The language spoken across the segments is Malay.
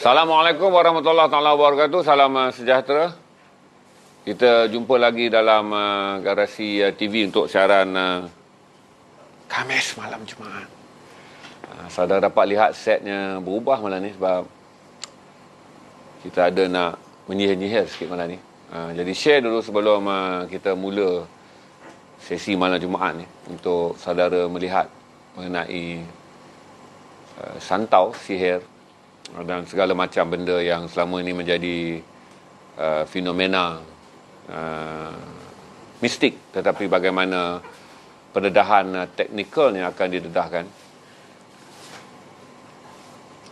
Assalamualaikum warahmatullahi wabarakatuh. Salam sejahtera. Kita jumpa lagi dalam Garasi TV untuk siaran Khamis malam Jumaat. Saudara dapat lihat setnya berubah malam ni sebab kita ada nak menyihir-nyihir sikit malam ni. Jadi share dulu sebelum kita mula sesi malam Jumaat ni untuk saudara melihat mengenai santau, sihir dan segala macam benda yang selama ini menjadi fenomena mistik, tetapi bagaimana pendedahan teknikalnya akan didedahkan.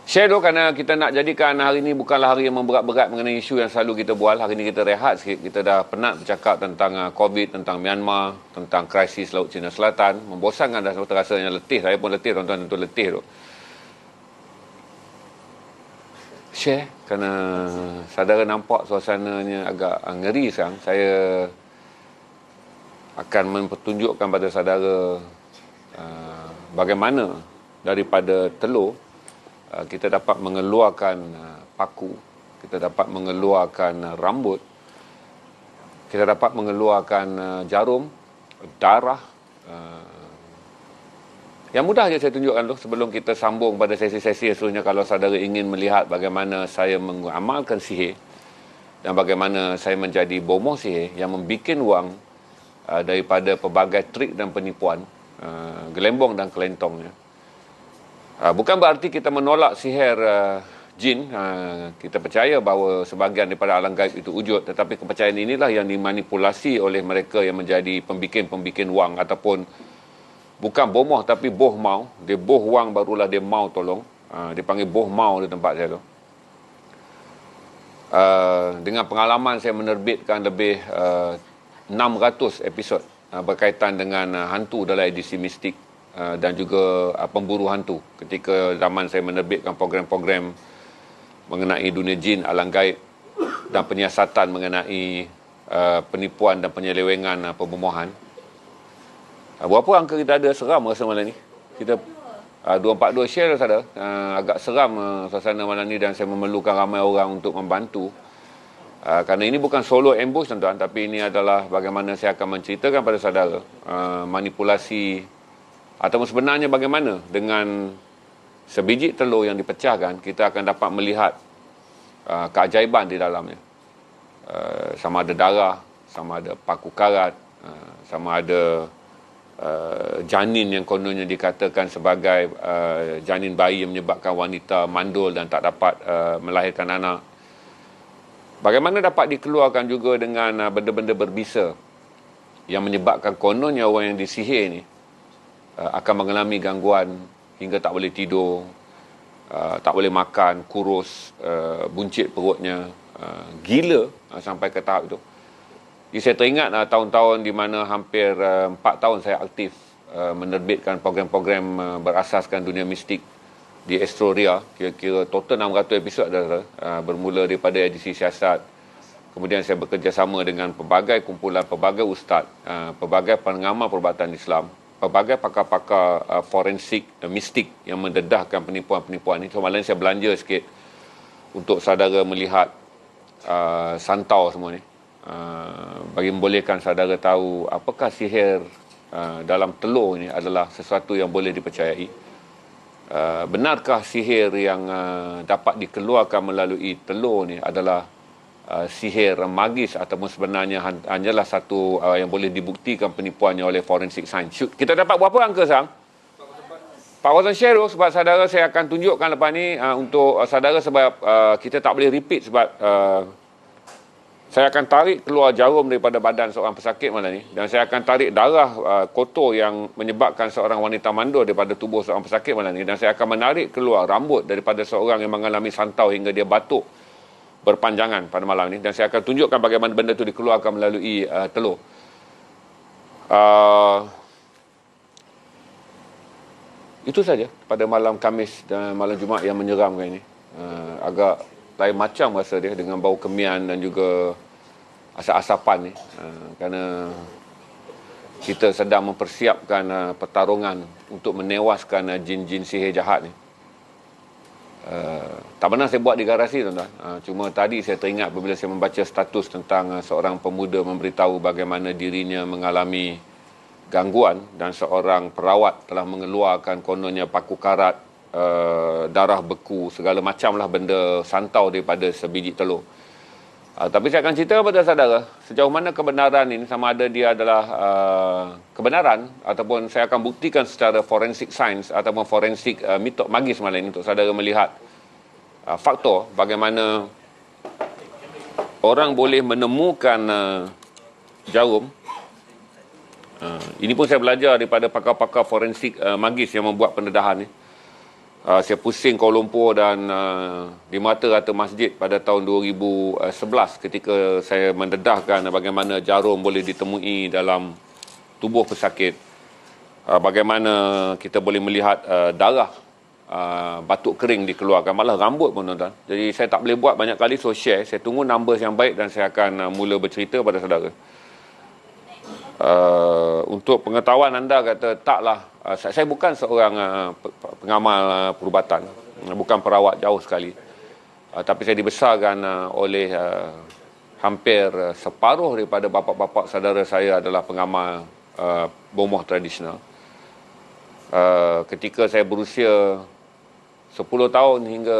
Share dulu kerana kita nak jadikan hari ini bukanlah hari yang memberat-berat mengenai isu yang selalu kita bual. Hari ini kita rehat sikit. Kita dah penat bercakap tentang COVID, tentang Myanmar, tentang krisis Laut Cina Selatan. Membosankan dah, terasanya letih. Saya pun letih, tuan-tuan tentu letih tu. Share kerana saudara nampak suasananya agak ngeri sekarang. Saya akan mempertunjukkan pada saudara bagaimana daripada telur kita dapat mengeluarkan paku, kita dapat mengeluarkan rambut, kita dapat mengeluarkan jarum, darah. Yang mudah saja saya tunjukkan tu sebelum kita sambung pada sesi-sesi seterusnya. Kalau saudara ingin melihat bagaimana saya mengamalkan sihir dan bagaimana saya menjadi bomoh sihir yang membikin wang daripada pelbagai trik dan penipuan, gelembong dan kelentongnya. Bukan berarti kita menolak sihir jin. Kita percaya bahawa sebahagian daripada alam gaib itu wujud, tetapi kepercayaan inilah yang dimanipulasi oleh mereka yang menjadi pembikin-pembikin wang, ataupun bukan bomoh tapi boh mau. Dia boh wang barulah dia mau tolong. Dia panggil boh mau di tempat saya tu. Dengan pengalaman saya menerbitkan lebih 600 episod berkaitan dengan hantu dalam edisi mistik dan juga pemburu hantu. Ketika zaman saya menerbitkan program-program mengenai dunia jin, alam gaib dan penyiasatan mengenai penipuan dan penyelewengan pembomohan. Berapa angka kita ada? Seram rasa malam ni. Kita 242 share saudara. Agak seram suasana malam ni dan saya memerlukan ramai orang untuk membantu. Kerana ini bukan solo ambush tuan-tuan, tapi ini adalah bagaimana saya akan menceritakan pada saudara manipulasi, ataupun sebenarnya bagaimana dengan sebiji telur yang dipecahkan kita akan dapat melihat keajaiban di dalamnya. Sama ada darah, sama ada paku karat, sama ada janin yang kononnya dikatakan sebagai janin bayi yang menyebabkan wanita mandul dan tak dapat melahirkan anak. Bagaimana dapat dikeluarkan juga dengan benda-benda berbisa yang menyebabkan kononnya orang yang disihir ni akan mengalami gangguan hingga tak boleh tidur, tak boleh makan, kurus, buncit perutnya, gila sampai ke tahap itu. Jadi saya teringat tahun-tahun di mana hampir 4 tahun saya aktif menerbitkan program-program berasaskan dunia mistik di Astroria. Kira-kira total 600 episod dah, bermula daripada edisi siasat. Kemudian saya bekerjasama dengan pelbagai kumpulan, pelbagai ustaz, pelbagai pengamal perubatan Islam, pelbagai pakar-pakar forensik mistik yang mendedahkan penipuan-penipuan ini. So malam ni saya belanja sikit untuk saudara melihat santau semua ni. Bagi membolehkan saudara tahu apakah sihir dalam telur ini adalah sesuatu yang boleh dipercayai. Benarkah sihir yang dapat dikeluarkan melalui telur ni adalah sihir magis, ataupun sebenarnya hanyalah satu yang boleh dibuktikan penipuannya oleh forensik sains. Kita dapat berapa angka sekarang? 4,000 share tu sebab saudara saya akan tunjukkan lepas ni untuk saudara, sebab kita tak boleh repeat sebab saya akan tarik keluar jarum daripada badan seorang pesakit malam ni, dan saya akan tarik darah kotor yang menyebabkan seorang wanita mandul daripada tubuh seorang pesakit malam ni, dan saya akan menarik keluar rambut daripada seorang yang mengalami santau hingga dia batuk berpanjangan pada malam ni, dan saya akan tunjukkan bagaimana benda itu dikeluarkan melalui telur. Itu saja pada malam Khamis dan malam Jumaat yang menyeramkan ini. Agak lain macam rasa dia dengan bau kemian dan juga asap-asapan ni, kerana kita sedang mempersiapkan pertarungan untuk menewaskan jin-jin sihir jahat ni. Tak pernah saya buat di garasi, tuan-tuan. Cuma tadi saya teringat apabila saya membaca status tentang seorang pemuda memberitahu bagaimana dirinya mengalami gangguan dan seorang perawat telah mengeluarkan kononnya paku karat, darah beku, segala macam lah benda santau daripada sebiji telur. Tapi saya akan cerita kepada saudara sejauh mana kebenaran ini, sama ada dia adalah kebenaran ataupun saya akan buktikan secara forensik sains ataupun forensik metod magis malam ini untuk saudara melihat faktor bagaimana orang boleh menemukan jarum. Ini pun saya belajar daripada pakar-pakar forensik magis yang membuat pendedahan ni. Saya pusing Kuala Lumpur dan di mata-rata masjid pada tahun 2011 ketika saya mendedahkan bagaimana jarum boleh ditemui dalam tubuh pesakit. Bagaimana kita boleh melihat darah batuk kering dikeluarkan, malah rambut pun, tuan-tuan. Jadi saya tak boleh buat banyak kali, so share. Saya tunggu numbers yang baik dan saya akan mula bercerita pada saudara. Untuk pengetahuan anda kata taklah, saya bukan seorang pengamal perubatan, bukan perawat, jauh sekali, tapi saya dibesarkan oleh hampir separuh daripada bapa-bapa saudara saya adalah pengamal bomoh tradisional. Ketika saya berusia 10 tahun hingga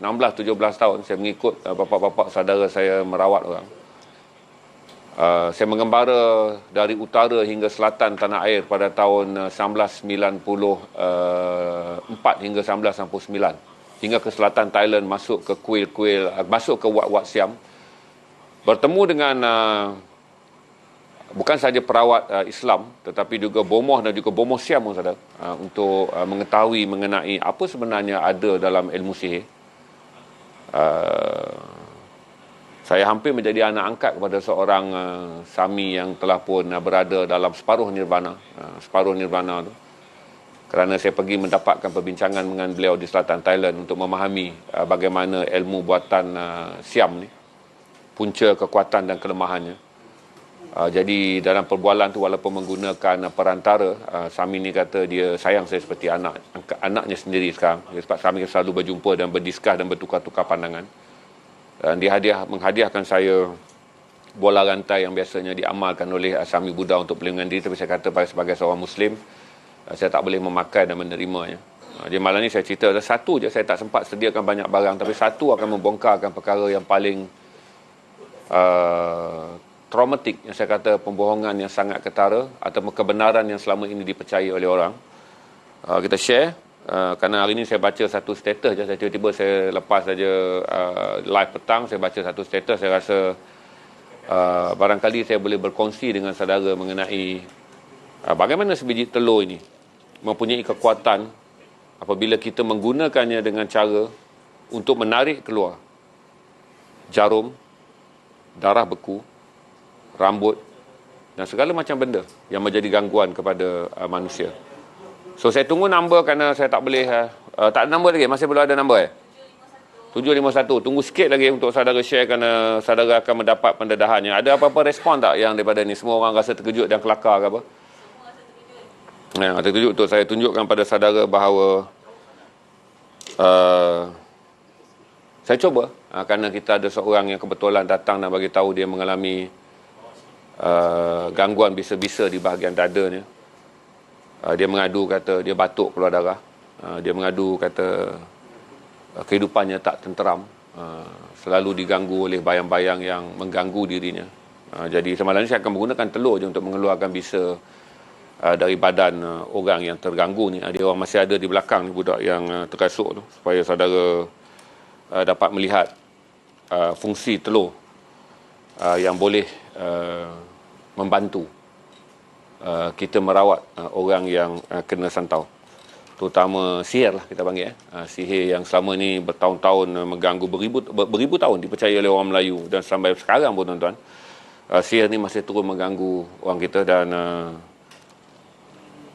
16-17 tahun, saya mengikut bapa-bapa saudara saya merawat orang. Saya mengembara dari utara hingga selatan tanah air pada tahun 1994 hingga 1999. Hingga ke selatan Thailand, masuk ke kuil-kuil, masuk ke Wat-Wat Siam. Bertemu dengan bukan sahaja perawat Islam, tetapi juga bomoh dan juga bomoh Siam, saudara, untuk mengetahui mengenai apa sebenarnya ada dalam ilmu sihir. Saya hampir menjadi anak angkat kepada seorang Sami yang telah pun berada dalam separuh nirvana tu. Kerana saya pergi mendapatkan perbincangan dengan beliau di selatan Thailand untuk memahami bagaimana ilmu buatan Siam ni, punca kekuatan dan kelemahannya. Jadi dalam perbualan tu, walaupun menggunakan perantara, Sami ni kata dia sayang saya seperti anaknya sendiri sekarang. Sebab Sami selalu berjumpa dan berdiskus dan bertukar-tukar pandangan. Dan dia menghadiahkan saya bola rantai yang biasanya diamalkan oleh Sami Buddha untuk pelindungan diri. Tapi saya kata sebagai seorang Muslim, saya tak boleh memakai dan menerimanya. Jadi malam ni saya cerita satu je, saya tak sempat sediakan banyak barang, tapi satu akan membongkarkan perkara yang paling traumatik, yang saya kata pembohongan yang sangat ketara atau kebenaran yang selama ini dipercayai oleh orang. Kita share. Kerana hari ini saya baca satu status je, tiba-tiba saya lepas saja live petang, saya baca satu status, saya rasa barangkali saya boleh berkongsi dengan saudara mengenai bagaimana sebiji telur ini mempunyai kekuatan apabila kita menggunakannya dengan cara untuk menarik keluar jarum, darah beku, rambut dan segala macam benda yang menjadi gangguan kepada manusia. So saya tunggu nombor kerana saya tak boleh tak ada nombor lagi, masih belum ada nombor 751. Tunggu sikit lagi untuk saudara share kerana saudara akan mendapat pendedahannya. Ada apa-apa respon tak yang daripada ni? Semua orang rasa terkejut dan kelakar ke apa? Terkejut untuk saya tunjukkan pada saudara bahawa saya cuba kerana kita ada seorang yang kebetulan datang dan bagi tahu dia mengalami gangguan bisa-bisa di bahagian dadanya. Dia mengadu kata dia batuk keluar darah. Dia mengadu kata kehidupannya tak tenteram, selalu diganggu oleh bayang-bayang yang mengganggu dirinya. Jadi semalam ni saya akan menggunakan telur je untuk mengeluarkan bisa dari badan orang yang terganggu ni. Dia orang masih ada di belakang ni, budak yang terkasut tu, supaya saudara dapat melihat fungsi telur yang boleh membantu kita merawat orang yang kena santau, terutama sihir lah kita panggil sihir yang selama ni bertahun-tahun mengganggu, beribu tahun dipercayai oleh orang Melayu, dan sampai sekarang pun tuan-tuan sihir ni masih terus mengganggu orang kita. Dan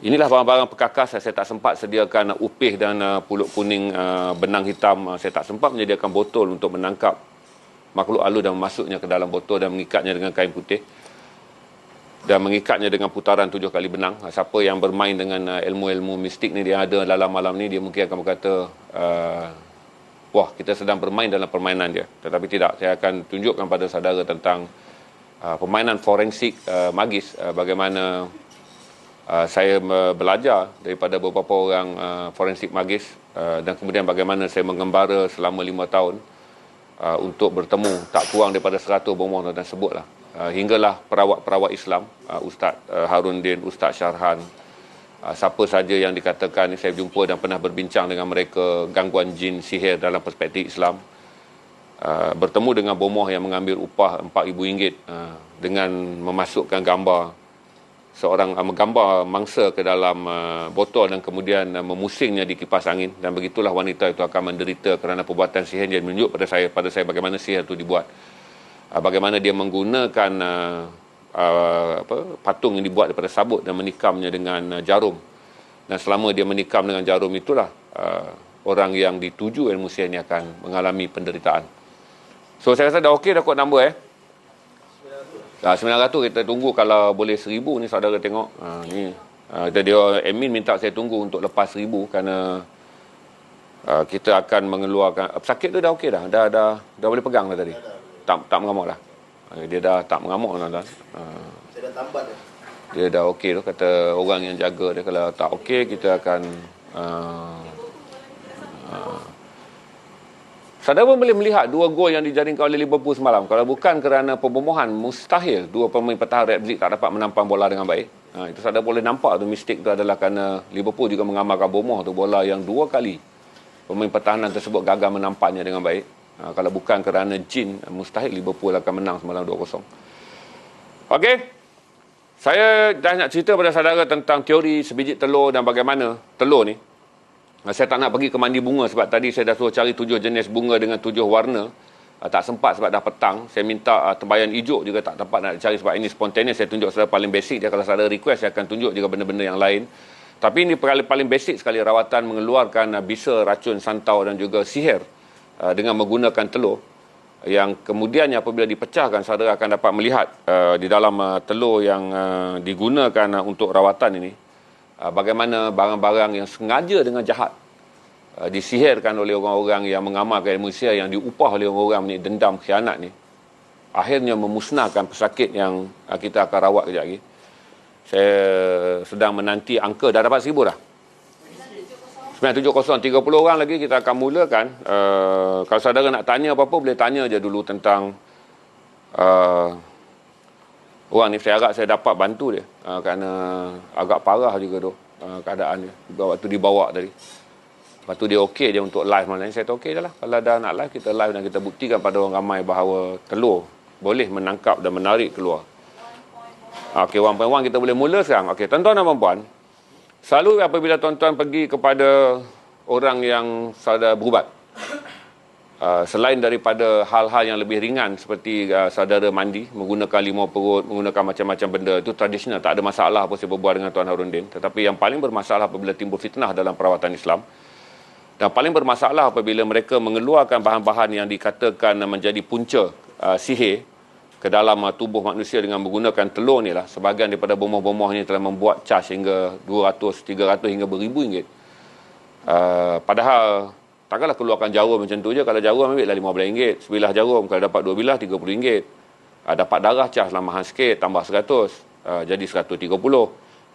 inilah barang-barang perkakas. Saya tak sempat sediakan upih dan pulut kuning benang hitam. Saya tak sempat menyediakan botol untuk menangkap makhluk halus dan memasuknya ke dalam botol dan mengikatnya dengan kain putih dan mengikatnya dengan putaran 7 kali benang. Siapa yang bermain dengan ilmu-ilmu mistik ni, dia ada dalam malam ni, dia mungkin akan berkata wah, kita sedang bermain dalam permainan dia. Tetapi tidak, saya akan tunjukkan pada saudara tentang permainan forensik magis, bagaimana saya belajar daripada beberapa orang forensik magis, dan kemudian bagaimana saya mengembara selama 5 tahun untuk bertemu tak kurang daripada 100 bomoh dan sebutlah. Hinggalah perawat-perawat Islam, Ustaz Haruddin, Ustaz Syarhan, siapa saja yang dikatakan saya jumpa dan pernah berbincang dengan mereka gangguan jin sihir dalam perspektif Islam, bertemu dengan bomoh yang mengambil upah RM4,000 dengan memasukkan gambar seorang menggambar mangsa ke dalam botol dan kemudian memusingnya di kipas angin, dan begitulah wanita itu akan menderita kerana perbuatan sihir. Dia menunjuk pada saya bagaimana sihir itu dibuat, bagaimana dia menggunakan patung yang dibuat daripada sabut dan menikamnya dengan jarum, dan selama dia menikam dengan jarum itulah orang yang dituju ilmu sihir ini akan mengalami penderitaan. So saya rasa dah okey dah kot nombor 900 kita tunggu, kalau boleh 1,000 ni saudara tengok. Ni dia admin minta saya tunggu untuk lepas 1,000 kerana kita akan mengeluarkan sakit tu dah okey dah boleh pegang dah tadi. Tak mengamuk dah. Dia dah tak mengamuk dah. Saya dah tambat dah. Dia dah okey tu, kata orang yang jaga dia. Kalau tak okey kita akan saudara pun boleh melihat 2 gol yang dijaringkan oleh Liverpool semalam. Kalau bukan kerana pembomohan, mustahil 2 pemain pertahanan Red League tak dapat menampang bola dengan baik. Itu saudara boleh nampak tu, mistik tu adalah kerana Liverpool juga mengamalkan bomoh tu, bola yang 2 kali pemain pertahanan tersebut gagal menampaknya dengan baik. Kalau bukan kerana jin, mustahil Liverpool akan menang semalam 2-0. Okey. Saya dah nak cerita pada saudara tentang teori sebiji telur dan bagaimana telur ni. Saya tak nak pergi ke mandi bunga sebab tadi saya dah suruh cari 7 jenis bunga dengan 7 warna. Tak sempat sebab dah petang. Saya minta tebayan hijau juga tak dapat nak cari sebab ini spontaneous. Saya tunjuk saudara paling basic je. Kalau saudara request saya akan tunjuk juga benda-benda yang lain. Tapi ini paling basic sekali, rawatan mengeluarkan bisa, racun, santau dan juga sihir dengan menggunakan telur. Yang kemudiannya apabila dipecahkan, saudara akan dapat melihat di dalam telur yang digunakan untuk rawatan ini, bagaimana barang-barang yang sengaja dengan jahat disihirkan oleh orang-orang yang mengamalkan ilmu sihir, yang diupah oleh orang-orang ni, dendam, khianat ni, akhirnya memusnahkan pesakit yang kita akan rawat kejap lagi. Saya sedang menanti angka, dah dapat 1,000 dah. 970, 30 orang lagi kita akan mulakan. Kalau saudara nak tanya apa-apa, boleh tanya je dulu tentang orang ni. Saya harap saya dapat bantu dia kerana agak parah juga tu keadaan dia waktu dibawa tadi. Lepas tu dia okey je untuk live malam ni. Saya kata okey je lah, kalau dah nak live kita live dan kita buktikan pada orang ramai bahawa telur boleh menangkap dan menarik keluar. Okey, 1.1 kita boleh mula sekarang. Okey, tuan-tuan dan puan-puan, selalu apabila tuan-tuan pergi kepada orang yang saudara berubat, selain daripada hal-hal yang lebih ringan seperti saudara mandi, menggunakan limau perut, menggunakan macam-macam benda, itu tradisional, tak ada masalah apa saya berbual dengan Tuan Haruddin. Tetapi yang paling bermasalah apabila timbul fitnah dalam perawatan Islam, dan paling bermasalah apabila mereka mengeluarkan bahan-bahan yang dikatakan menjadi punca sihir ke dalam tubuh manusia dengan menggunakan telur ni lah. Sebahagian daripada bomoh-bomoh ni telah membuat charge hingga 200, 300 hingga beribu-ringgit. Padahal takkanlah keluarkan jarum macam tu je. Kalau jarum ambil lah RM15. Sebilah jarum, kalau dapat 2 bilah RM30. Dapat darah cas lah mahal sikit, tambah 100. Jadi 130.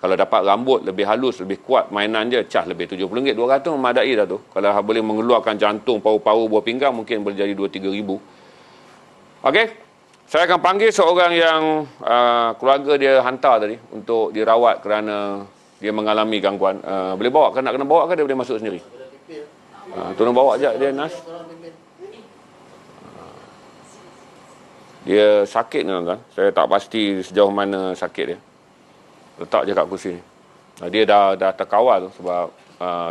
Kalau dapat rambut lebih halus, lebih kuat mainan je, cas lebih RM70. 200 memadai dah tu. Kalau boleh mengeluarkan jantung, paru-paru, buah pinggang, mungkin boleh jadi 2-3 ribu. Okey. Saya akan panggil seorang yang keluarga dia hantar tadi untuk dirawat kerana dia mengalami gangguan. Boleh bawa ke? Nak kena bawa ke dia boleh masuk sendiri? Tolong bawa je dia, Nas. Dia sakit ni, tuan-tuan. Saya tak pasti sejauh mana sakit dia. Letak je kat kursi ni. Dia dah terkawal tu sebab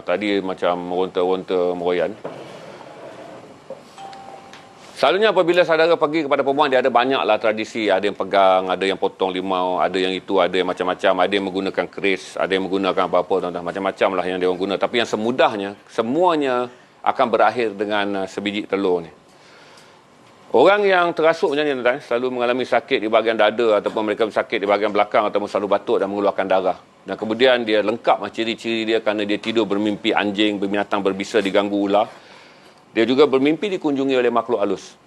tadi macam meronta-ronta meroyan. Selalunya apabila saudara pergi kepada perempuan, dia ada banyaklah tradisi. Ada yang pegang, ada yang potong limau, ada yang itu, ada yang macam-macam. Ada yang menggunakan keris, ada yang menggunakan apa-apa, tuan-tuan. Macam-macam lah yang dia orang guna. Tapi yang semudahnya, semuanya akan berakhir dengan sebiji telur ni. Orang yang terasuk macam ni, tuan-tuan, selalu mengalami sakit di bahagian dada ataupun mereka sakit di bahagian belakang ataupun selalu batuk dan mengeluarkan darah. Dan kemudian dia lengkap ciri-ciri dia kerana dia tidur bermimpi anjing, binatang berbisa diganggu ular. Dia juga bermimpi dikunjungi oleh makhluk halus.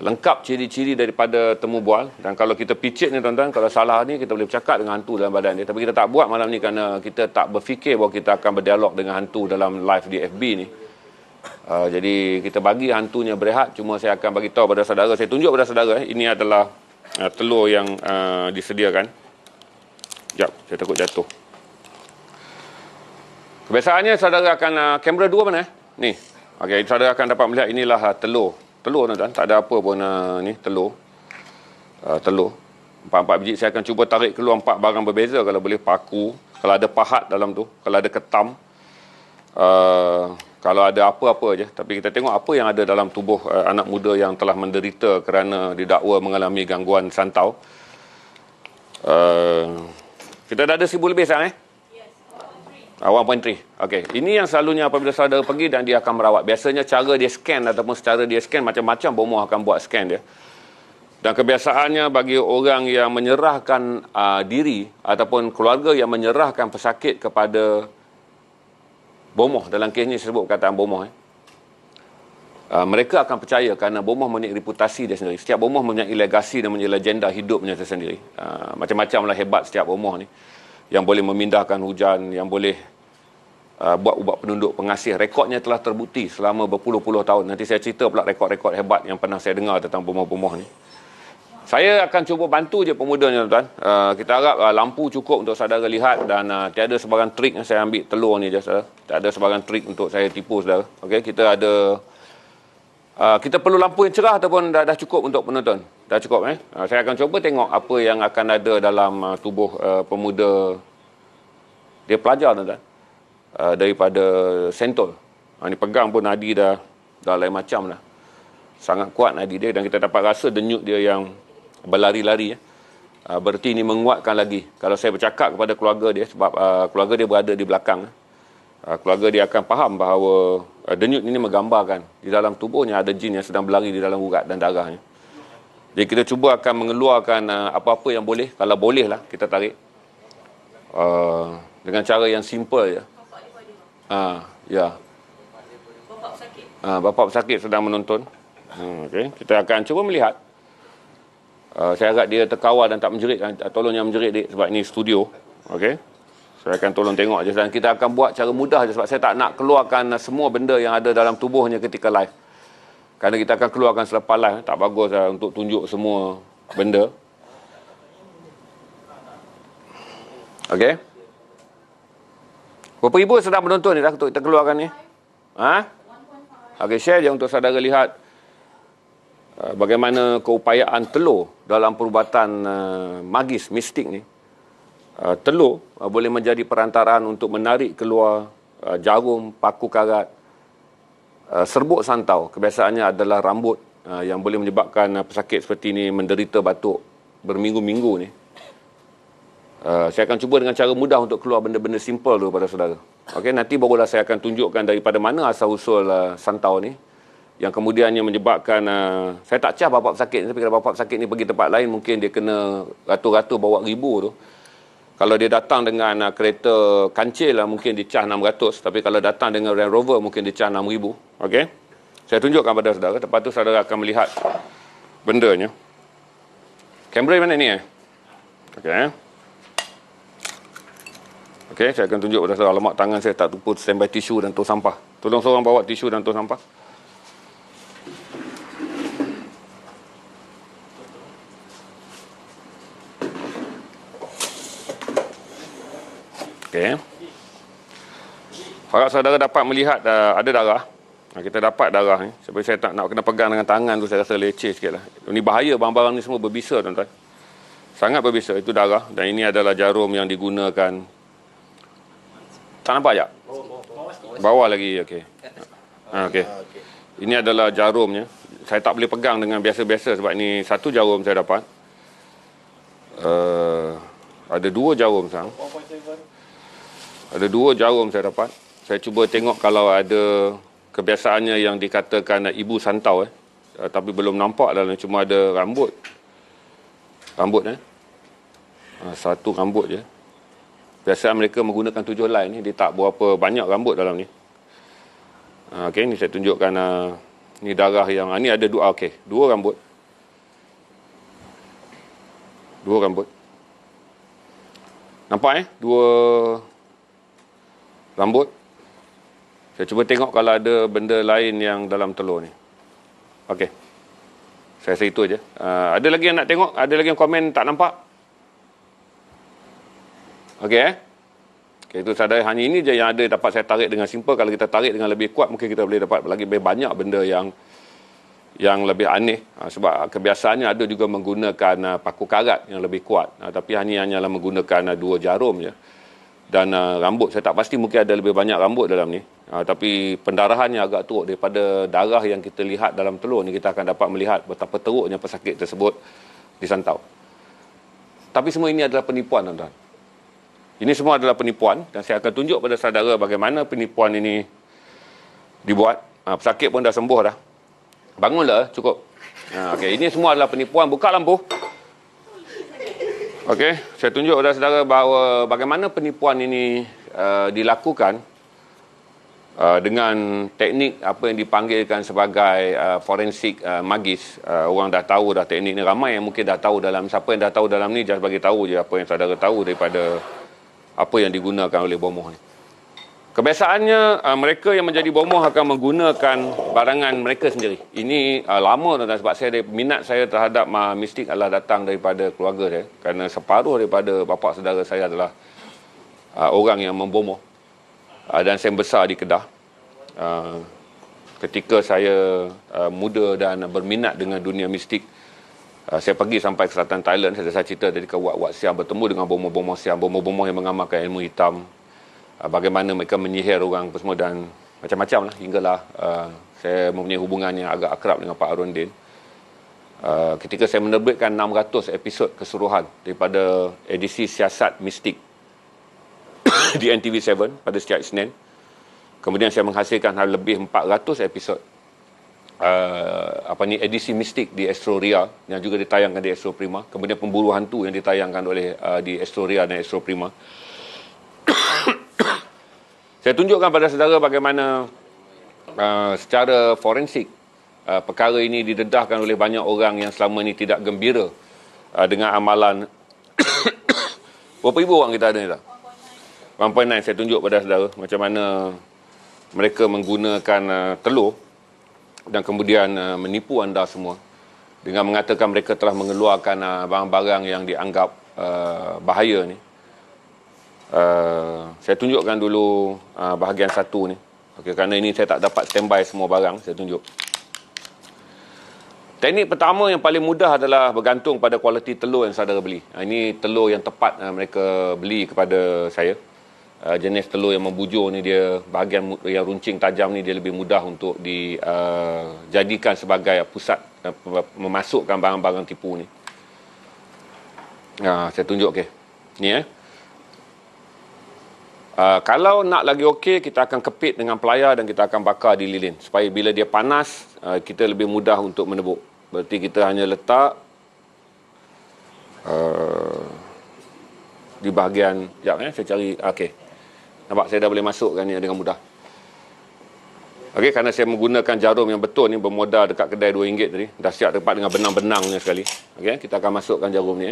Lengkap ciri-ciri daripada temu bual. Dan kalau kita picit ni tuan-tuan, kalau salah ni kita boleh bercakap dengan hantu dalam badan dia. Tapi kita tak buat malam ni kerana kita tak berfikir bahawa kita akan berdialog dengan hantu dalam live di FB ni. Jadi kita bagi hantunya berehat. Cuma saya akan bagi tahu pada saudara, saya tunjuk pada saudara, ini adalah telur yang disediakan. Sekejap, saya takut jatuh. Kebiasaannya saudara akan kamera dua mana? Ni. Okey, saudara akan dapat melihat inilah telur. Telur tuan-tuan, tak ada apa pun ni telur. Telur. 4 biji. Saya akan cuba tarik keluar 4 barang berbeza kalau boleh, paku, kalau ada pahat dalam tu, kalau ada ketam. Kalau ada apa-apa je. Tapi kita tengok apa yang ada dalam tubuh anak muda yang telah menderita kerana didakwa mengalami gangguan santau. Kita dah ada 1000 lebih sekarang 1.3. Okey. Ini yang selalunya apabila saudara pergi dan dia akan merawat. Biasanya cara dia scan ataupun secara dia scan, macam-macam bomoh akan buat scan dia. Dan kebiasaannya bagi orang yang menyerahkan diri ataupun keluarga yang menyerahkan pesakit kepada bomoh, dalam kes ni saya sebut perkataan bomoh, mereka akan percaya kerana bomoh mempunyai reputasi dia sendiri. Setiap bomoh mempunyai legasi dan mempunyai legenda hidupnya tersendiri. Macam-macam lah hebat setiap bomoh ni. Yang boleh memindahkan hujan, yang boleh buat ubat penduduk pengasih. Rekodnya telah terbukti selama berpuluh-puluh tahun. Nanti saya cerita pula rekod-rekod hebat yang pernah saya dengar tentang bomoh-bomoh ni. Saya akan cuba bantu je pemuda ni tuan-tuan. Kita harap lampu cukup untuk saudara lihat dan tiada sebarang trik. Saya ambil telur ni je saudara. Tak ada sebarang trik untuk saya tipu saudara. Okey, kita ada kita perlu lampu yang cerah ataupun dah cukup untuk penonton? Dah cukup saya akan cuba tengok apa yang akan ada dalam tubuh pemuda. Dia pelajar tuan-tuan. Daripada Sentol. Ni pegang pun nadi dah lain macam lah. Sangat kuat nadi dia dan kita dapat rasa denyut dia yang berlari-lari. Berarti ini menguatkan lagi. Kalau saya bercakap kepada keluarga dia, sebab keluarga dia berada di belakang. Keluarga dia akan faham bahawa denyut ini menggambarkan di dalam tubuhnya ada jin yang sedang berlari di dalam urat dan darahnya. Jadi kita cuba akan mengeluarkan apa-apa yang boleh. Kalau boleh lah kita tarik. Dengan cara yang simple je. Ya. Bapa pesakit sedang menonton. Okay. Kita akan cuba melihat. Saya harap dia terkawal dan tak menjerit. Tolong jangan menjerit dik, sebab ini studio. Okey. Saya akan tolong tengok je. Dan kita akan buat cara mudah je, sebab saya tak nak keluarkan semua benda yang ada dalam tubuhnya ketika live. Kerana kita akan keluarkan selepas live. Tak bagus untuk tunjuk semua benda. Okey. Berapa ribu sedang menonton ni dah untuk kita keluarkan ni? Okey, share je untuk saudara lihat bagaimana keupayaan telur dalam perubatan magis, mistik ni. Telur boleh menjadi perantaraan untuk menarik keluar jarum, paku karat, serbuk santau. Kebiasaannya adalah rambut yang boleh menyebabkan pesakit seperti ini menderita batuk berminggu-minggu ni. Saya akan cuba dengan cara mudah untuk keluar benda-benda simple dulu pada saudara. Okey, nanti barulah saya akan tunjukkan daripada mana asal-usul santau ni. Yang kemudiannya menyebabkan, saya tak cah bapa pesakit ni, tapi kalau bapa pesakit ni pergi tempat lain, mungkin dia kena ratus-ratus bawa ribu tu. Kalau dia datang dengan kereta kancil lah, mungkin dia cah 600. Tapi kalau datang dengan Land Rover, mungkin dia cah 6,000. Okey? Saya tunjukkan pada saudara. Lepas tu saudara akan melihat bendanya. Kamera mana ni Okey. Okey, saya akan tunjuk pada saudara. Alamak, tangan saya tak lupa standby tisu dan tong sampah. Tolong seorang bawa tisu dan tong sampah. Okey. Harap saudara dapat melihat ada darah. Kita dapat darah ni. Sebab saya tak nak kena pegang dengan tangan tu, saya rasa leceh sikit lah. Ini bahaya, barang-barang ni semua berbisa tuan-tuan. Sangat berbisa. Itu darah. Dan ini adalah jarum yang digunakan. Tak nampak sekejap? Bawah lagi, okey. Okey. Ini adalah jarumnya. Saya tak boleh pegang dengan biasa-biasa sebab ini satu jarum saya dapat. Ada 2 jarum sekarang. Ada 2 jarum saya dapat. Saya cuba tengok kalau ada kebiasaannya yang dikatakan ibu santau tapi belum nampak dalam, cuma ada rambut. Rambut satu rambut je. Biasa mereka menggunakan 7 line ni, dia tak berapa banyak rambut dalam ni. Okey, ni saya tunjukkan ni darah yang ni ada dua. Okey, dua rambut. Nampak dua rambut. Saya cuba tengok kalau ada benda lain yang dalam telur ni. Okey. Saya rasa itu aja. Ada lagi yang nak tengok? Ada lagi yang komen tak nampak? Okey Okey, itu saudara, hanya ini je yang ada dapat saya tarik dengan simple. Kalau kita tarik dengan lebih kuat, mungkin kita boleh dapat lagi lebih banyak benda yang lebih aneh. Sebab kebiasaannya ada juga menggunakan paku karat yang lebih kuat. Tapi hanyalah menggunakan dua jarum je. Dan rambut, saya tak pasti, mungkin ada lebih banyak rambut dalam ni. Tapi pendarahannya agak teruk daripada darah yang kita lihat dalam telur ni. Kita akan dapat melihat betapa teruknya pesakit tersebut disantau. Tapi semua ini adalah penipuan, tuan-tuan. Ini semua adalah penipuan, dan saya akan tunjuk pada saudara bagaimana penipuan ini dibuat. Pesakit pun dah sembuh dah. Bangunlah, cukup. Okey, ini semua adalah penipuan. Buka lampu. Okey, saya tunjuk kepada saudara bahawa bagaimana penipuan ini dilakukan dengan teknik apa yang dipanggilkan sebagai forensik magis. Orang dah tahu dah teknik ni, ramai yang mungkin dah tahu dalam. Siapa yang dah tahu dalam ni, just bagi tahu je apa yang saudara tahu daripada apa yang digunakan oleh bomoh ni. Kebiasaannya mereka yang menjadi bomoh akan menggunakan barangan mereka sendiri. Ini lama, tuan-tuan, sebab minat saya terhadap mistik adalah datang daripada keluarga saya, kerana separuh daripada bapa saudara saya adalah orang yang membomoh. Dan saya besar di Kedah. Ketika saya muda dan berminat dengan dunia mistik, saya pergi sampai ke selatan Thailand. Saya cerita tadi ke Wat Siam, bertemu dengan bomoh-bomoh Siam, bomoh-bomoh yang mengamalkan ilmu hitam, bagaimana mereka menyihir orang semua dan macam-macam lah, hinggalah saya mempunyai hubungan yang agak akrab dengan Pak Harun Din. Ketika saya menerbitkan 600 episod keseluruhan daripada edisi Siasat Mistik di NTV7 pada setiap Isnin. Kemudian saya menghasilkan lebih 400 episod edisi mistik di Astro Ria yang juga ditayangkan di Astro Prima. Kemudian pemburu hantu yang ditayangkan oleh di Astro Ria dan Astro Prima. Saya tunjukkan pada saudara bagaimana secara forensik perkara ini didedahkan oleh banyak orang yang selama ini tidak gembira dengan amalan. Berapa ribu orang kita ada ni tak? 1.9. Saya tunjuk pada saudara macam mana mereka menggunakan telur dan kemudian menipu anda semua dengan mengatakan mereka telah mengeluarkan barang-barang yang dianggap bahaya ni. Saya tunjukkan dulu bahagian satu ni. Okey, kerana ini saya tak dapat standby semua barang, saya tunjuk. Teknik pertama yang paling mudah adalah bergantung pada kualiti telur yang saudara beli. Ini telur yang tepat mereka beli kepada saya. Jenis telur yang membujur ni, dia bahagian yang runcing tajam ni, dia lebih mudah untuk dijadikan sebagai pusat memasukkan barang-barang tipu ni. Saya tunjuk ni kalau nak lagi okey, kita akan kepit dengan pelayar dan kita akan bakar di lilin supaya bila dia panas kita lebih mudah untuk menebuk. Berarti kita hanya letak di bahagian saya cari. Okey. Nampak saya dah boleh masukkan ni dengan mudah. Okey, kerana saya menggunakan jarum yang betul ni, bermodal dekat kedai RM2 tadi. Dah siap tepat dengan benang-benangnya sekali. Okey, kita akan masukkan jarum ni.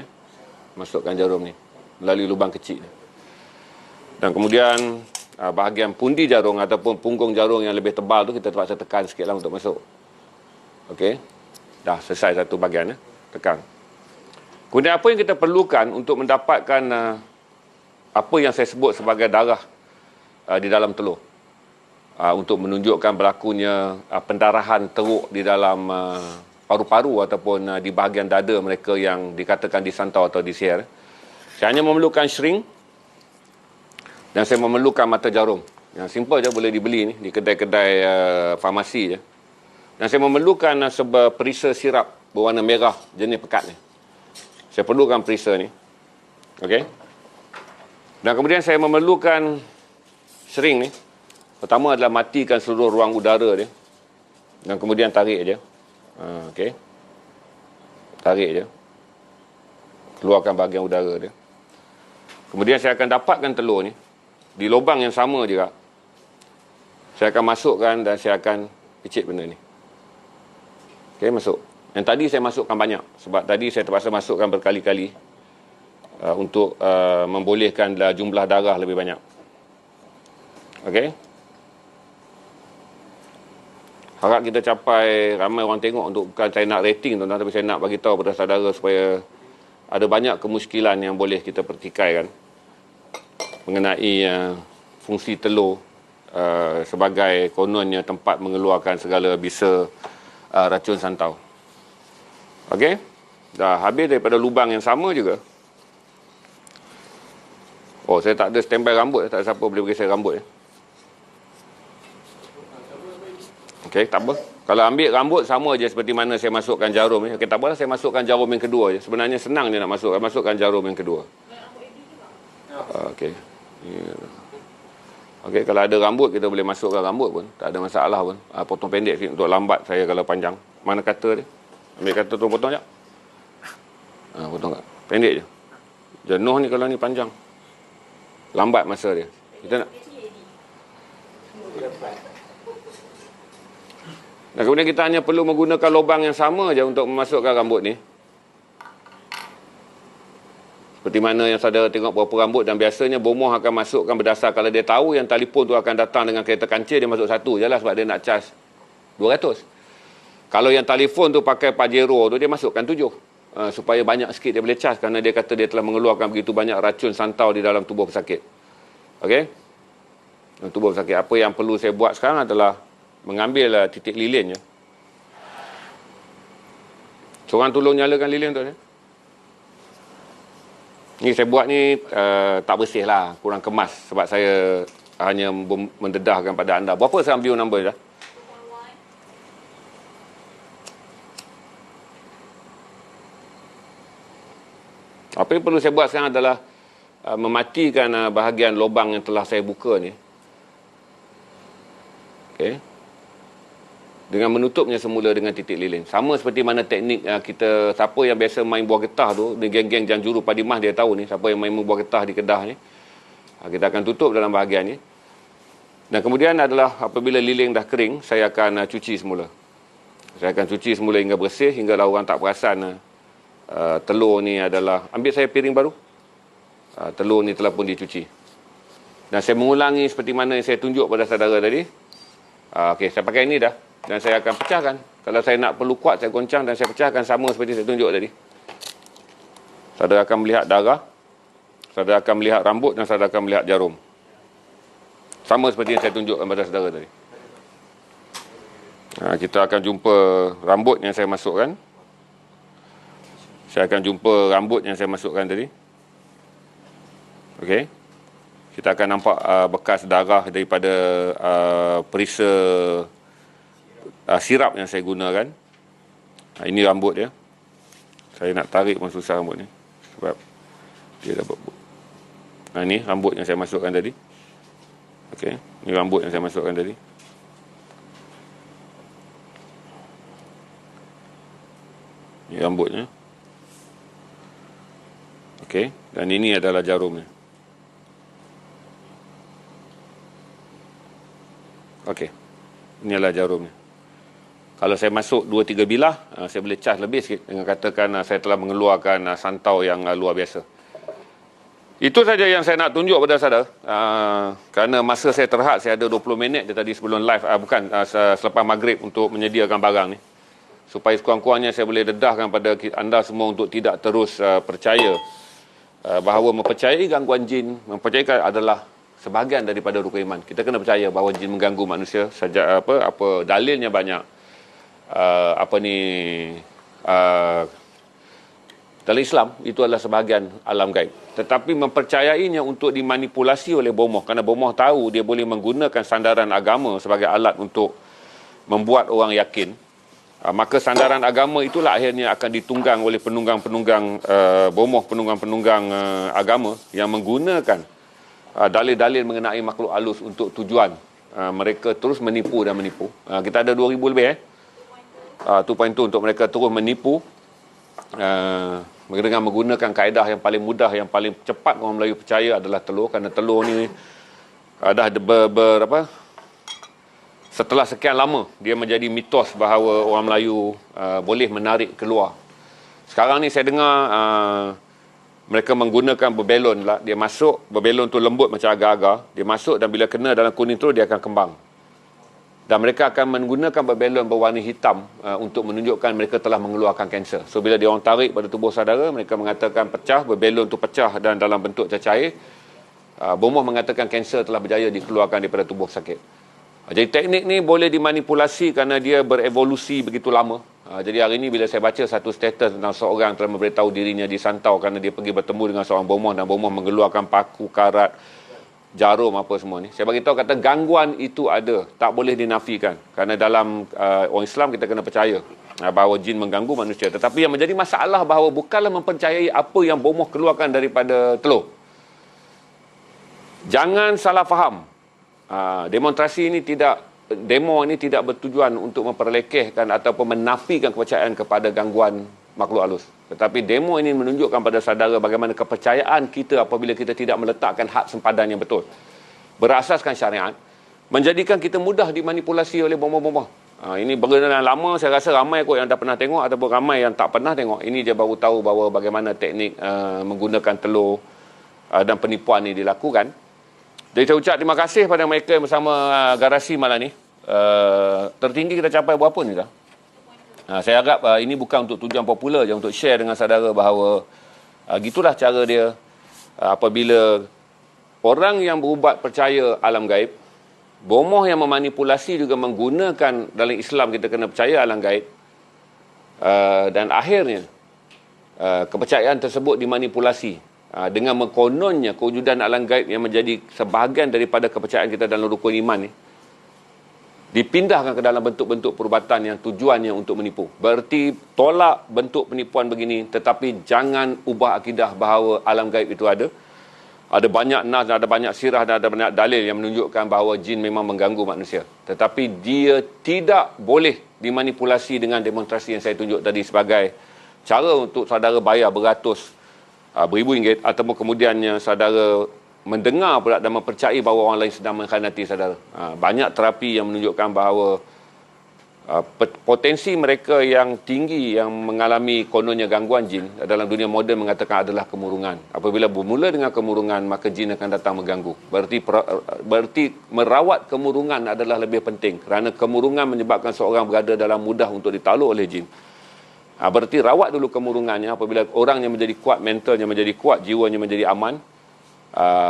Masukkan jarum ni melalui lubang kecil. Dan kemudian bahagian pundi jarum ataupun punggung jarum yang lebih tebal tu kita terpaksa tekan sikit lah untuk masuk. Okey. Dah selesai satu bahagian. Tekan. Kemudian apa yang kita perlukan untuk mendapatkan apa yang saya sebut sebagai darah di dalam telur, untuk menunjukkan berlakunya pendarahan teruk di dalam paru-paru ataupun di bahagian dada mereka yang dikatakan disantau atau disihir. Saya hanya memerlukan syring dan saya memerlukan mata jarum yang simple je, boleh dibeli ni di kedai-kedai farmasi je. Dan saya memerlukan sebuah perisa sirap berwarna merah jenis pekat ni. Saya perlukan perisa ni. Okey. Dan kemudian saya memerlukan syring ni. Pertama adalah matikan seluruh ruang udara dia. Dan kemudian tarik je. Okey. Tarik je. Keluarkan bahagian udara dia. Kemudian saya akan dapatkan telur ni di lubang yang sama juga. Saya akan masukkan dan saya akan picit benda ni. Okey, masuk. Yang tadi saya masukkan banyak. Sebab tadi saya terpaksa masukkan berkali-kali untuk membolehkan jumlah darah lebih banyak. Okey. Harap kita capai ramai orang tengok untuk, bukan saya nak rating tuan-tuan, tapi saya nak bagi tahu kepada saudara supaya ada banyak kemuskilan yang boleh kita pertikaikan mengenai fungsi telur sebagai kononnya tempat mengeluarkan segala bisa racun santau. Okey? Dah habis daripada lubang yang sama juga. Oh, saya tak ada standby rambut. Tak ada siapa boleh bagi saya rambut. Okey, tak apa. Kalau ambil rambut sama je seperti mana saya masukkan jarum ni. Okey, tak apalah, saya masukkan jarum yang kedua je. Sebenarnya senang je nak masukkan jarum yang kedua. Okey. Okey, kalau ada rambut kita boleh masukkan rambut pun. Tak ada masalah pun. Potong pendek sikit untuk lambat saya kalau panjang. Mana kata dia? Ambil kata tu potong jap. Potong kat. Pendek je. Jenuh ni kalau ni panjang. Lambat masa dia. Kita nak. Dan kemudian kita hanya perlu menggunakan lubang yang sama je untuk memasukkan rambut ni. Seperti mana yang saudara tengok berapa rambut, dan biasanya bomoh akan masukkan berdasar kalau dia tahu yang telefon tu akan datang dengan kereta kancil, dia masuk satu je lah sebab dia nak cas 200. Kalau yang telefon tu pakai Pajero tu, dia masukkan 7. Supaya banyak sikit dia boleh cas, kerana dia kata dia telah mengeluarkan begitu banyak racun santau di dalam tubuh pesakit. Okey? Tubuh pesakit. Apa yang perlu saya buat sekarang adalah mengambil titik lilin je. Seorang tolong nyalakan lilin tu. Ni saya buat ni tak bersih lah, kurang kemas sebab saya hanya mendedahkan pada anda. Berapa sekarang view number dah? Apa yang perlu saya buat sekarang adalah mematikan bahagian lubang yang telah saya buka ni. Okey. Dengan menutupnya semula dengan titik lilin. Sama seperti mana teknik kita, siapa yang biasa main buah getah tu, di geng-geng Janjuru Padimah dia tahu ni, siapa yang main buah getah di Kedah ni, kita akan tutup dalam bahagian ni. Dan kemudian adalah apabila lilin dah kering, saya akan cuci semula. Saya akan cuci semula hingga bersih, hinggalah orang tak perasan telur ni adalah, ambil saya piring baru. Telur ni telah pun dicuci. Dan saya mengulangi seperti mana yang saya tunjuk pada saudara tadi. Okey, saya pakai ini dah. Dan saya akan pecahkan. Kalau saya nak perlu kuat, saya goncang dan saya pecahkan sama seperti saya tunjuk tadi. Saudara akan melihat darah, saudara akan melihat rambut, dan saudara akan melihat jarum. Sama seperti yang saya tunjukkan pada saudara tadi. Kita akan jumpa rambut yang saya masukkan. Saya akan jumpa rambut yang saya masukkan tadi. Okey. Kita akan nampak bekas darah daripada perisa sirap yang saya gunakan. Ini rambut dia. Saya nak tarik pun susah rambut ni sebab dia dapat. Ini rambut yang saya masukkan tadi. Okey, ini rambut yang saya masukkan tadi. Ini rambutnya. Okey, dan ini adalah jarumnya. Okey. Ini adalah jarumnya. Kalau saya masuk 2-3 bilah, saya boleh cas lebih sikit dengan katakan saya telah mengeluarkan santau yang luar biasa. Itu saja yang saya nak tunjuk pada saudara. Kerana masa saya terhad, saya ada 20 minit dia tadi sebelum live, selepas maghrib untuk menyediakan barang ni. Supaya sekurang-kurangnya saya boleh dedahkan pada anda semua untuk tidak terus percaya bahawa mempercayai gangguan jin, mempercayai adalah sebahagian daripada rukun iman. Kita kena percaya bahawa jin mengganggu manusia saja, apa dalilnya banyak. Dalam Islam itu adalah sebahagian alam gaib, tetapi mempercayainya untuk dimanipulasi oleh bomoh, kerana bomoh tahu dia boleh menggunakan sandaran agama sebagai alat untuk membuat orang yakin. Maka sandaran agama itulah akhirnya akan ditunggang oleh penunggang-penunggang bomoh, penunggang-penunggang agama yang menggunakan dalil-dalil mengenai makhluk halus untuk tujuan mereka terus menipu dan menipu. Kita ada 2,000 lebih 2.2 untuk mereka terus menipu dengan menggunakan kaedah yang paling mudah, yang paling cepat orang Melayu percaya adalah telur. Kerana telur ni dah setelah sekian lama dia menjadi mitos bahawa orang Melayu boleh menarik keluar. Sekarang ni saya dengar mereka menggunakan berbelon lah. Dia masuk, berbelon tu lembut macam agar-agar. Dia masuk dan bila kena dalam kuning tu dia akan kembang. Dan mereka akan menggunakan berbelon berwarna hitam untuk menunjukkan mereka telah mengeluarkan kanser. So bila dia orang tarik pada tubuh saudara, mereka mengatakan pecah, berbelon tu pecah dan dalam bentuk cacair. Bomoh mengatakan kanser telah berjaya dikeluarkan daripada tubuh sakit. Jadi teknik ni boleh dimanipulasi kerana dia berevolusi begitu lama. Jadi hari ini bila saya baca satu status tentang seorang telah memberitahu dirinya disantau kerana dia pergi bertemu dengan seorang bomoh dan bomoh mengeluarkan paku, karat, jarum apa semua ni. Saya bagi tahu kata gangguan itu ada, tak boleh dinafikan. Kerana dalam orang Islam kita kena percaya bahawa jin mengganggu manusia. Tetapi yang menjadi masalah bahawa bukanlah mempercayai apa yang bomoh keluarkan daripada telur. Jangan salah faham. Demo ini tidak bertujuan untuk memperlekehkan ataupun menafikan kepercayaan kepada gangguan makhluk halus. Tetapi demo ini menunjukkan pada saudara bagaimana kepercayaan kita apabila kita tidak meletakkan had sempadan yang betul, berasaskan syariat, menjadikan kita mudah dimanipulasi oleh bomoh-bomoh. Ini berkenaan lama, saya rasa ramai kot yang dah pernah tengok ataupun ramai yang tak pernah tengok. Ini je baru tahu bahawa bagaimana teknik menggunakan telur dan penipuan ini dilakukan. Jadi saya ucap terima kasih pada mereka yang bersama garasi malam ni. Tertinggi kita capai berapa ni dah? Saya harap ini bukan untuk tujuan popular je, untuk share dengan saudara bahawa gitulah cara dia apabila orang yang berubat percaya alam gaib, bomoh yang memanipulasi juga menggunakan dalam Islam kita kena percaya alam gaib, dan akhirnya kepercayaan tersebut dimanipulasi dengan mengkononnya kewujudan alam gaib yang menjadi sebahagian daripada kepercayaan kita dalam rukun iman ni, dipindahkan ke dalam bentuk-bentuk perubatan yang tujuannya untuk menipu. Berarti tolak bentuk penipuan begini, tetapi jangan ubah akidah bahawa alam gaib itu ada. Ada banyak nas, ada banyak sirah dan ada banyak dalil yang menunjukkan bahawa jin memang mengganggu manusia. Tetapi dia tidak boleh dimanipulasi dengan demonstrasi yang saya tunjuk tadi sebagai cara untuk saudara bayar beribu ringgit, ataupun kemudiannya saudara mendengar pula dan mempercayai bahawa orang lain sedang mengkhianati saudara. Banyak terapi yang menunjukkan bahawa potensi mereka yang tinggi yang mengalami kononnya gangguan jin dalam dunia moden mengatakan adalah kemurungan. Apabila bermula dengan kemurungan, maka jin akan datang mengganggu. Berarti merawat kemurungan adalah lebih penting, kerana kemurungan menyebabkan seorang berada dalam mudah untuk ditaluk oleh jin. Berarti rawat dulu kemurungannya. Apabila orangnya menjadi kuat, mentalnya menjadi kuat, jiwanya menjadi aman,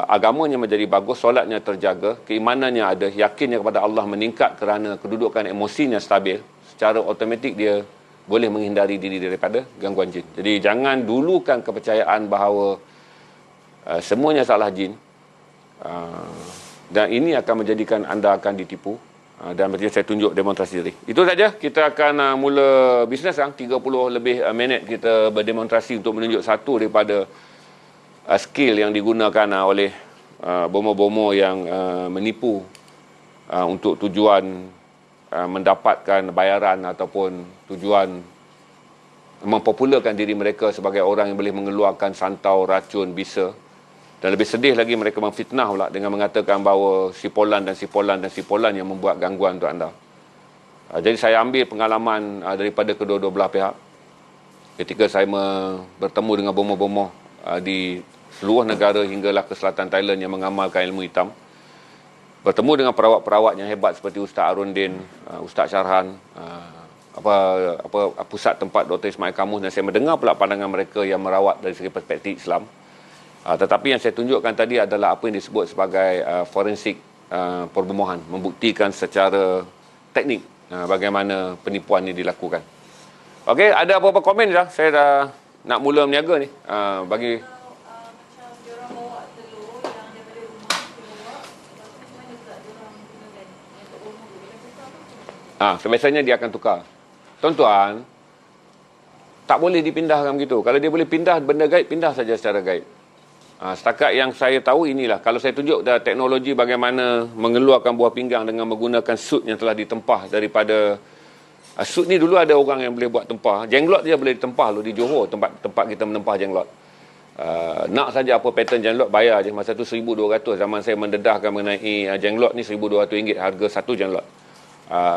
agamanya menjadi bagus, solatnya terjaga, keimanannya ada, yakinnya kepada Allah meningkat kerana kedudukan emosinya stabil, secara automatik dia boleh menghindari diri daripada gangguan jin. Jadi jangan dulukan kepercayaan bahawa semuanya salah jin, dan ini akan menjadikan anda akan ditipu. Dan berarti saya tunjuk demonstrasi tadi. Itu saja. Kita akan mula bisnes sekarang. 30 lebih minit kita berdemonstrasi untuk menunjuk satu daripada skill yang digunakan oleh bomoh-bomoh yang menipu untuk tujuan mendapatkan bayaran ataupun tujuan mempopularkan diri mereka sebagai orang yang boleh mengeluarkan santau, racun, bisa. Dan lebih sedih lagi, mereka memfitnah pula dengan mengatakan bahawa sipolan dan sipolan dan sipolan yang membuat gangguan untuk anda. Jadi saya ambil pengalaman daripada kedua-dua belah pihak. Ketika saya bertemu dengan bomoh-bomoh di seluruh negara hinggalah ke selatan Thailand yang mengamalkan ilmu hitam. Bertemu dengan perawat-perawat yang hebat seperti Ustaz Arundin, Ustaz Syarhan, pusat tempat Dr. Ismail Kamus, dan saya mendengar pula pandangan mereka yang merawat dari segi perspektif Islam. Tetapi yang saya tunjukkan tadi adalah apa yang disebut sebagai forensik perbomohan, membuktikan secara teknik bagaimana penipuan ini dilakukan. Okey, ada apa-apa komen dah? Saya dah nak mula berniaga ni. Bagi macam diorang bawa telur yang daripada rumah keluar, lepas tu macam mana pula diorang gunakan yang untuk rumah tu? Dia tukar apa? Biasanya dia akan tukar. Tuan-tuan, tak boleh dipindahkan begitu. Kalau dia boleh pindah benda gaib, pindah saja secara gaib. Setakat yang saya tahu inilah. Kalau saya tunjuk dah teknologi bagaimana mengeluarkan buah pinggang dengan menggunakan sut yang telah ditempah daripada sut ni, dulu ada orang yang boleh buat tempah. Jenglot dia boleh ditempah lu di Johor, tempat kita menempah jenglot. Nak saja apa pattern jenglot, bayar je. Masa tu 1,200. Zaman saya mendedahkan mengenai jenglot ni, 1,200 ringgit harga satu jenglot.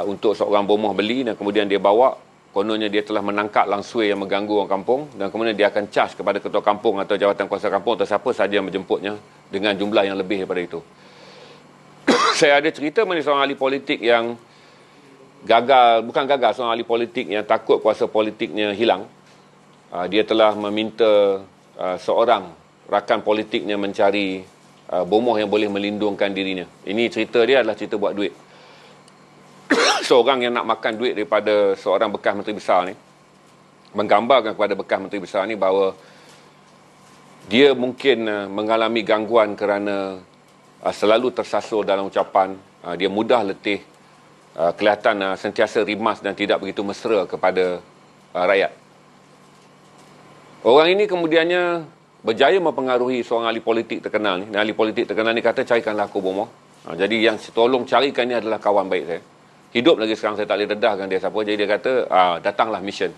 untuk seorang bomoh beli dan kemudian dia bawa. Kononnya dia telah menangkap langsui yang mengganggu orang kampung dan kemudian dia akan charge kepada ketua kampung atau jawatan kuasa kampung atau siapa sahaja yang menjemputnya dengan jumlah yang lebih daripada itu. Saya ada cerita mengenai seorang ahli politik yang bukan gagal, seorang ahli politik yang takut kuasa politiknya hilang. Dia telah meminta seorang rakan politiknya mencari bomoh yang boleh melindungkan dirinya. Ini cerita dia adalah cerita buat duit. Seorang yang nak makan duit daripada seorang bekas menteri besar ni menggambarkan kepada bekas menteri besar ni bahawa dia mungkin mengalami gangguan kerana selalu tersasul dalam ucapan, dia mudah letih, kelihatan sentiasa rimas dan tidak begitu mesra kepada rakyat. Orang ini kemudiannya berjaya mempengaruhi seorang ahli politik terkenal ni. Dan ahli politik terkenal ni kata, carikanlah aku bomoh. Jadi yang tolong carikan ni adalah kawan baik saya. Hidup lagi sekarang, saya tak boleh dedahkan dia siapa. Jadi dia kata, datanglah mission.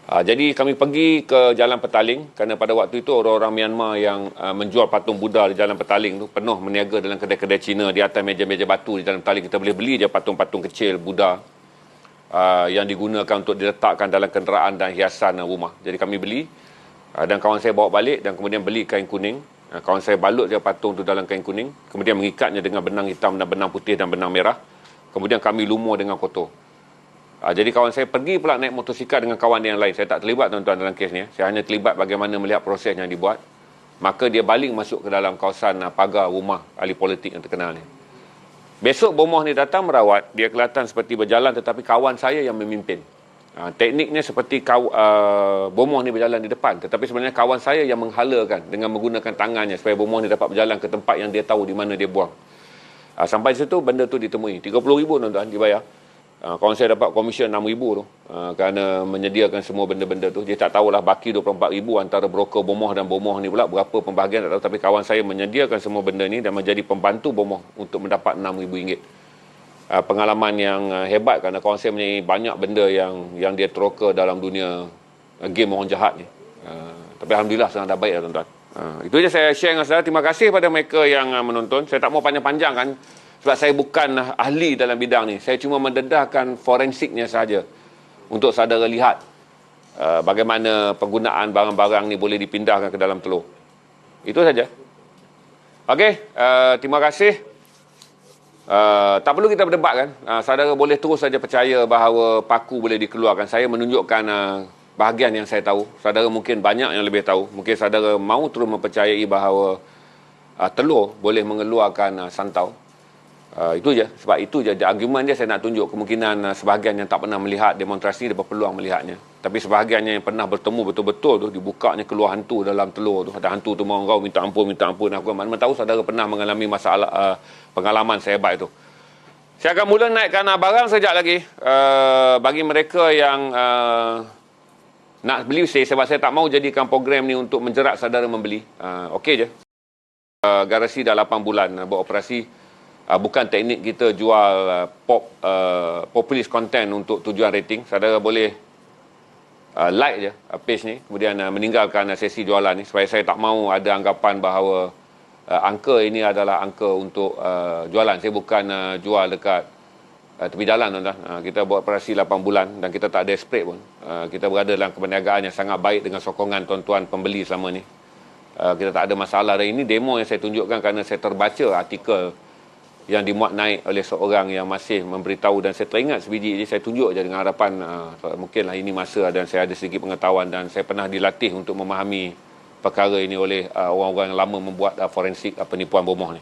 Jadi kami pergi ke Jalan Petaling kerana pada waktu itu orang-orang Myanmar yang menjual patung Buddha di Jalan Petaling tu penuh meniaga dalam kedai-kedai Cina di atas meja-meja batu di Jalan Petaling. Kita boleh beli je patung-patung kecil Buddha yang digunakan untuk diletakkan dalam kenderaan dan hiasan rumah. Jadi kami beli dan kawan saya bawa balik dan kemudian beli kain kuning. Kawan saya balut je patung tu dalam kain kuning, kemudian mengikatnya dengan benang hitam dan benang putih dan benang merah. Kemudian kami lumur dengan kotor. Jadi kawan saya pergi pula naik motosikal dengan kawan dia yang lain. Saya tak terlibat tuan-tuan dalam kes ni. Saya hanya terlibat bagaimana melihat proses yang dibuat. Maka dia baling masuk ke dalam kawasan pagar rumah ahli politik yang terkenal ni. Besok bomoh ni datang merawat. Dia kelihatan seperti berjalan tetapi kawan saya yang memimpin. Tekniknya seperti bomoh ni berjalan di depan. Tetapi sebenarnya kawan saya yang menghalakan dengan menggunakan tangannya supaya bomoh ni dapat berjalan ke tempat yang dia tahu di mana dia buang. Sampai situ benda tu ditemui. 30,000 tuan-tuan dibayar. Kawan saya dapat komisen 6,000 tu kerana menyediakan semua benda-benda tu. Dia tak tahulah baki 24,000 antara broker bomoh dan bomoh ni pula berapa pembahagian tak tahu. Tapi kawan saya menyediakan semua benda ni dan menjadi pembantu bomoh untuk mendapat RM6,000. Pengalaman yang hebat kerana kawan saya mempunyai banyak benda yang dia teroka dalam dunia game orang jahat ni. Tapi Alhamdulillah sekarang dah baik lah tuan-tuan. Itu je saya share dengan saudara. Terima kasih pada mereka yang menonton. Saya tak mau panjang-panjang kan sebab saya bukan ahli dalam bidang ni. Saya cuma mendedahkan forensiknya sahaja untuk saudara lihat bagaimana penggunaan barang-barang ni boleh dipindahkan ke dalam telur. Itu saja. Okey, terima kasih. Tak perlu kita berdebat kan. Saudara boleh terus saja percaya bahawa paku boleh dikeluarkan. Saya menunjukkan bahagian yang saya tahu. Saudara mungkin banyak yang lebih tahu. Mungkin saudara mahu terus mempercayai bahawa telur boleh mengeluarkan santau. Itu je. Sebab itu je argumen dia. Saya nak tunjuk kemungkinan sebahagian yang tak pernah melihat demonstrasi dia berpeluang melihatnya. Tapi sebahagiannya yang pernah bertemu betul-betul tu dibukanya keluar hantu dalam telur tu. Ada hantu tu merau minta ampun. Aku mana tahu saudara pernah mengalami masalah pengalaman sehebat itu. Saya akan mula naikkan barang sekejap lagi. Bagi mereka yang nak beli sebab saya tak mahu jadikan program ni untuk menjerat saudara membeli. Okey je. Garasi dah 8 bulan beroperasi. Bukan teknik kita jual populist content untuk tujuan rating. Saudara boleh like je page ni, kemudian meninggalkan sesi jualan ni supaya saya tak mahu ada anggapan bahawa angka ini adalah angka untuk jualan. Saya bukan jual dekat tepi jalan tuan-tuan. Kita buat operasi 8 bulan dan kita tak ada spread pun. Kita berada dalam perniagaan yang sangat baik dengan sokongan tuan-tuan pembeli selama ni. Kita tak ada masalah. Dan ini demo yang saya tunjukkan kerana saya terbaca artikel yang dimuat naik oleh seorang yang masih memberitahu dan saya teringat sebiji je, saya tunjuk je dengan harapan mungkinlah ini masa dan saya ada sedikit pengetahuan dan saya pernah dilatih untuk memahami perkara ini oleh orang-orang yang lama membuat forensik penipuan bomoh ni.